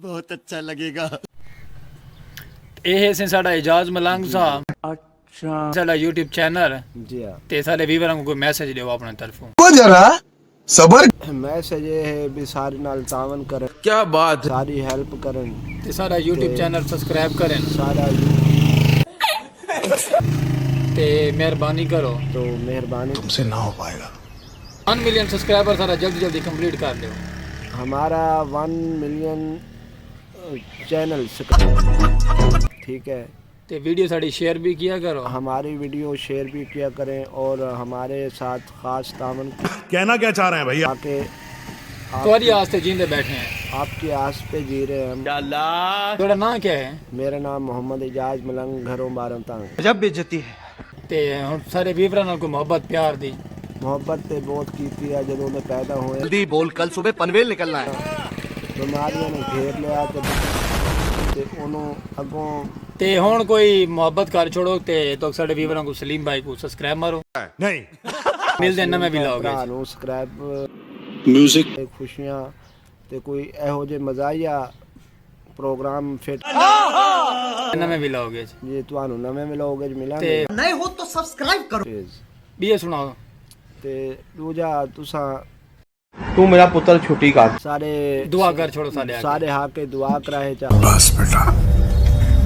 बहुत अच्छा लगेगा। ਇਹ ਸੀ ਸਾਡਾ ਇਜਾਜ਼ ਮਲੰਗ ਸਾਹਿਬ अच्छा ਸਾਡਾ YouTube ਚੈਨਲ जी हाँ। ਤੇ ਸਾਡੇ ਵੀਵਰਾਂ ਨੂੰ ਕੋਈ ਮੈਸੇਜ ਦਿਓ ਆਪਣੇ ਤਰਫੋਂ। को जरा सबर मैसेज ये है भी सारे नाल तावन करें, क्या बात सारी हेल्प करें, ਤੇ ਸਾਡਾ YouTube ਚੈਨਲ ਸਬਸਕ੍ਰਾਈਬ ਕਰਨ सारा ਤੇ ਮਿਹਰਬਾਨੀ ਕਰੋ। तो मेहरबानी। तुमसे ना हो पाएगा। 1 मिलियन सब्सक्राइबर सारा जल्दी जल्दी कंप्लीट कर दो। हमारा 1 मिलियन चैनल ठीक है। ते वीडियो साड़ी शेयर भी किया करो। हमारी वीडियो शेयर भी किया करें और हमारे साथ खास तावन कहना क्या चाह रहे हैं भैया? आके तुम्हारी आस पे जींदे बैठे हैं। आपकी आस पे जी रहे हैं हम। थोड़ा नाम क्या है? मेरा नाम मोहम्मद इजाज मलंग घरों बारम तंग। जब बेइज्जती है ते हुण सारे वीवरां नाल कोई मोहब्बत प्यार दी मोहब्बत ते बहुत कीती है ਜਦੋਂ मैं पैदा ਹੋਏ। जल्दी बोल, कल सुबह पनवेल निकलना है। ਬਿਮਾਰੀਆਂ ਨੇ ਘੇਰ ਲਿਆ ਤੇ ਉਹਨੂੰ ਅੱਗੋਂ ते हुण कोई मोहब्बत कर छोड़ो ते तो साडे वीवरां को सलीम भाई को सब्सक्राइब मारो। नहीं मिलदे नਵੇਂ ਵਲੌਗ ਭਰਾ ਵਿੱਚ। ਨੂੰ ਸਬਸਕ੍ਰਾਈਬ म्यूजिक ਤੇ ਖੁਸ਼ੀਆਂ ਤੇ ਕੋਈ ਇਹੋ ਜਿਹੇ ਮਜ਼ਾਇਆ ਪ੍ਰੋਗਰਾਮ ਫਿੱਟ ਨਵੇਂ ਵਲੌਗ ਵਿੱਚ ਜੇ ਤੁਹਾਨੂੰ ਨਵੇਂ ਮਿਲੋਗੇ ਤੇ ਮਿਲਾਂਗੇ नए हो तो सब्सक्राइब करो। ਵੀ ਇਹ ਸੁਣਾਓ। ਤੇ ਦੂਜਾ ਤੁਸੀਂ तू मेरा पुत्र छुट्टी का ਸਾਰੇ दुआ कर छोड़ो साडे आगे। ਸਾਰੇ ਹਾਕੇ ਦੁਆ ਕਰਾਏ ਚਾ बस बेटा